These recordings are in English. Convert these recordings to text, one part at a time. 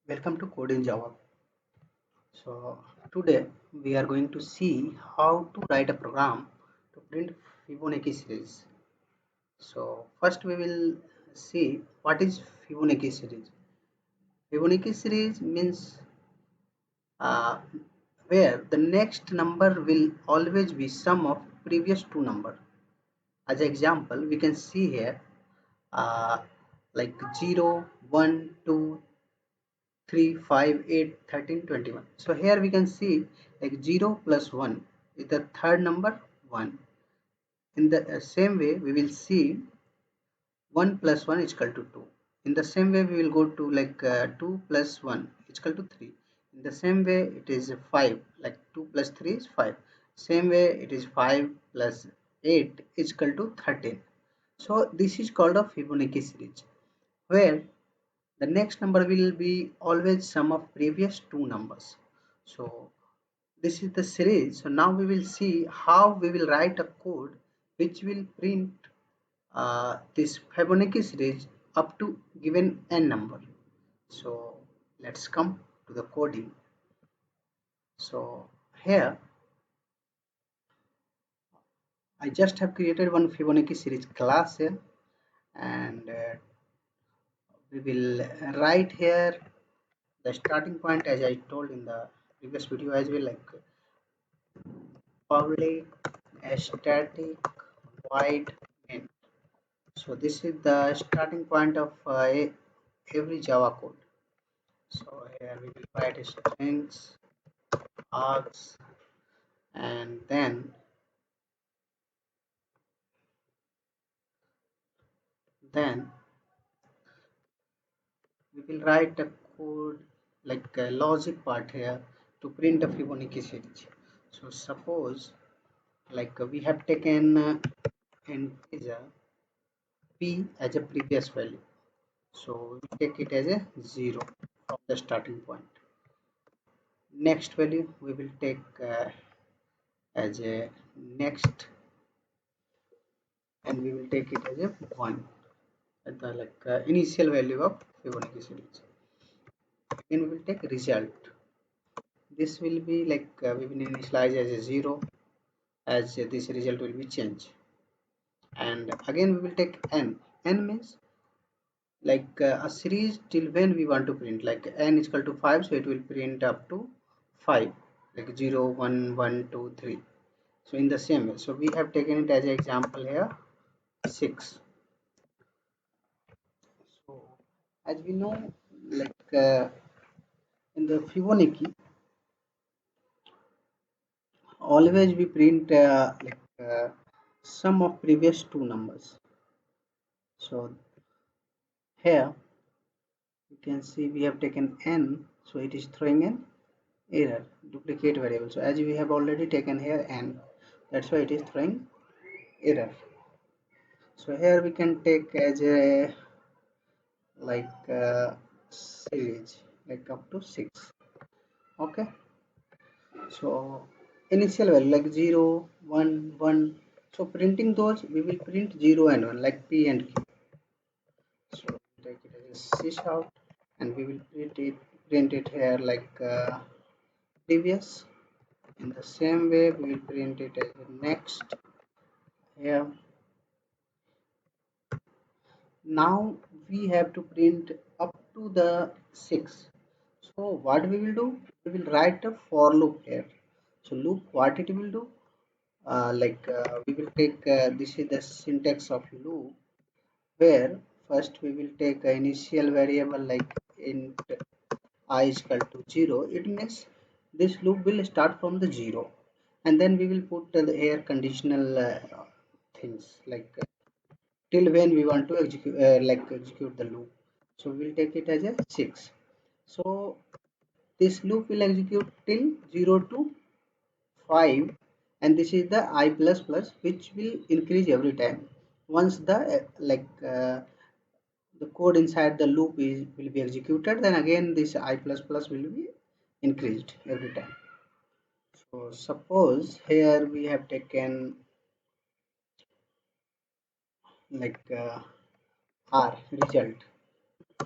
Welcome to Code in Java. So today we are going to see how to write a program to print Fibonacci series. So first we will see what is Fibonacci series. Fibonacci series means uh, where the next number will always be sum of previous two number. As an example, we can see here uh, like 0, 1, 2, 3, 5, 8, 13, 21. So here we can see like 0 plus 1 is the third number 1. In the same way we will see 1 plus 1 is equal to 2. In the same way we will go to like 2 plus 1 is equal to 3. In the same way it is 5, like 2 plus 3 is 5. Same way it is 5 plus 8 is equal to 13. So this is called a Fibonacci series where the next number will be always sum of previous two numbers. So this is the series. So now we will see how we will write a code which will print this Fibonacci series up to given n number. So let's come to the coding. So here I just have created one Fibonacci series class here, and we will write here the starting point as I told in the previous video as well, like public static void main. So this is the starting point of every Java code. So here we will write strings, args, and then we will write a code like a logic part here to print a Fibonacci series. So suppose like we have taken integer p as a previous value. So we take it as a 0 from the starting point. Next value we will take as a next, and we will take it as a 1 at the initial value of Fibonacci series. Then we will take result. This will be we will initialize as a 0 as this result will be changed. And again we will take n. N means a series till when we want to print, like n is equal to 5, so it will print up to 5, like 0, 1, 1, 2, 3. So in the same way, so we have taken it as an example here 6. So as we know, like in the Fibonacci always we print sum of previous two numbers. So here you can see we have taken n, so it is throwing an error, duplicate variable. So as we have already taken here n, that's why it is throwing error. So here we can take as a series like up to 6. Okay, so initial value like 0, 1, 1. So printing those we will print 0 and 1 like p and q. So take it as a sys out, and we will print it here previous. In the same way we will print it as next here. Now we have to print up to the 6. So what we will do, we will write a for loop here. So loop, what it will do, we will take this is the syntax of loop, where first we will take an initial variable like int I is equal to 0. It means this loop will start from the 0, and then we will put the here conditional things till when we want to execute the loop. So we'll take it as a 6. So this loop will execute till 0 to 5, and this is the I plus plus, which will increase every time. Once the code inside the loop will be executed, then again this I plus plus will be increased every time. So suppose here we have taken like R result,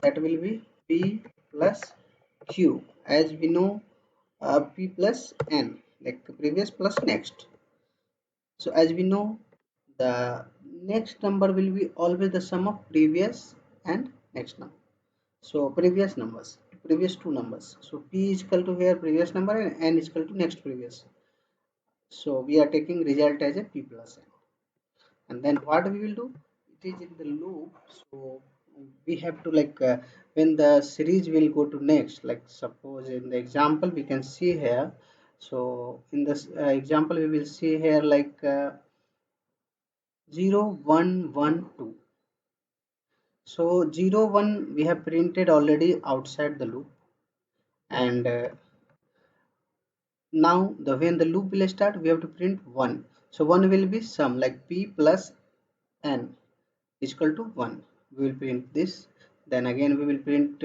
that will be P plus q. As we know, p plus n, like previous plus next. So as we know, the next number will be always the sum of previous and next number. So previous numbers, previous two numbers. So p is equal to here previous number and n is equal to next previous. So we are taking result as a p plus n. And then what we will do, it is in the loop. So we have to when the series will go to next, like suppose in the example we can see here. So in this example we will see here 0 1 1 2. So 0 1 we have printed already outside the loop, and now the when the loop will start we have to print 1. So 1 will be sum, like p plus n is equal to 1. We will print this. Then again we will print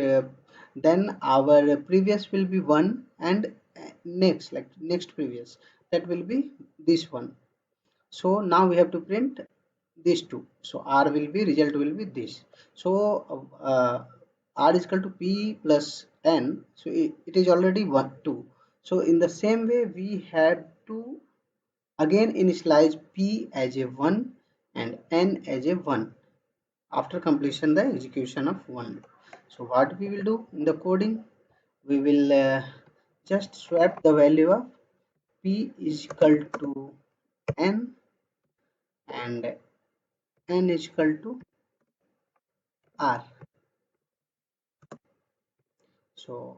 then our previous will be 1, and next, like next previous, that will be this one. So now we have to print these two. So r will be, result will be this. So r is equal to p plus n. So it is already 1 2. So in the same way we had to again initialize p as a 1 and n as a 1 after completion the execution of one. So what we will do in the coding, we will just swap the value of p is equal to n and n is equal to r. So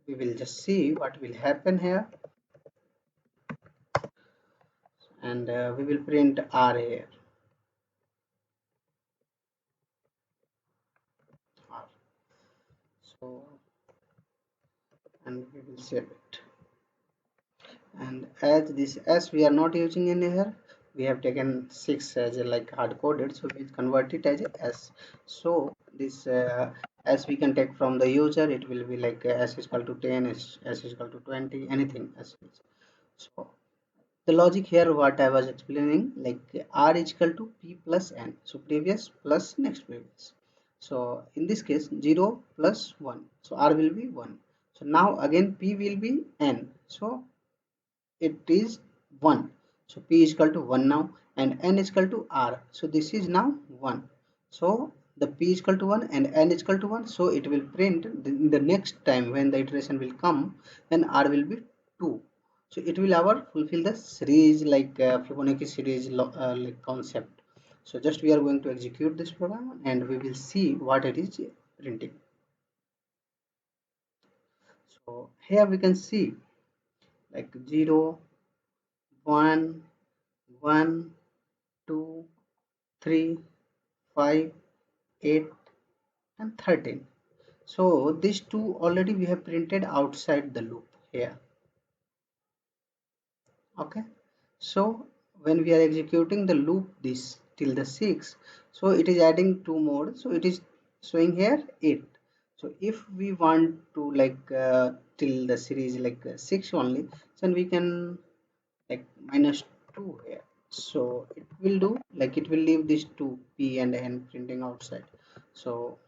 we will just see what will happen here, and we will print r here. R. So, and we will save it. And as we are not using in here, we have taken 6 as a like hard coded, so we convert it as a s. So this as we can take from the user, it will be like s is equal to 10, s is equal to 20, anything as is. So the logic here what I was explaining, like r is equal to p plus n, so previous plus next previous. So in this case 0 plus 1, so r will be 1. So now again p will be n, so it is 1. So p is equal to 1 now, and n is equal to r, so this is now 1. So the p is equal to 1 and n is equal to 1, so it will print in the next time when the iteration will come, then r will be 2. So it will our fulfill the series, like Fibonacci series like concept. So just we are going to execute this program and we will see what it is printing. So here we can see like 0 1 1 2 3 5 8 and 13. So these two already we have printed outside the loop here. Okay, so when we are executing the loop this till the 6, so it is adding two more, so it is showing here 8. So if we want to till the series 6 only, then we can like minus 2 here. So it will do like it will leave these two p and n printing outside. So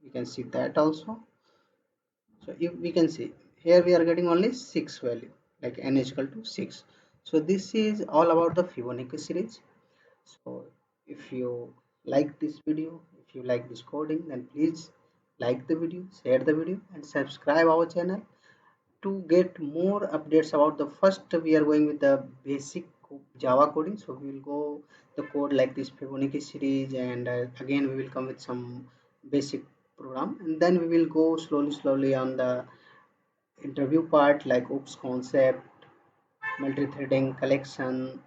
we can see that also. So if we can see here we are getting only 6 value, like n is equal to 6. So this is all about the Fibonacci series. So if you like this video, if you like this coding, then please like the video, share the video and subscribe our channel to get more updates about the first. We are going with the basic Java coding, so we will go the code like this Fibonacci series, and again we will come with some basic program, and then we will go slowly on the interview part, like OOPS concept, multi-threading, collection,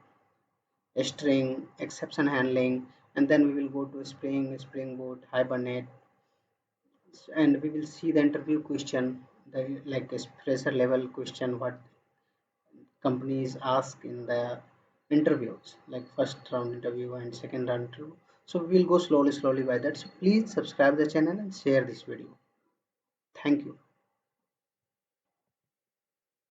string, exception handling, and then we will go to Spring Boot, Hibernate, and we will see the interview question, the like a fresher level question what companies ask in the interviews, like first round interview and second round interview. So we will go slowly by that. So please subscribe the channel and share this video. Thank you.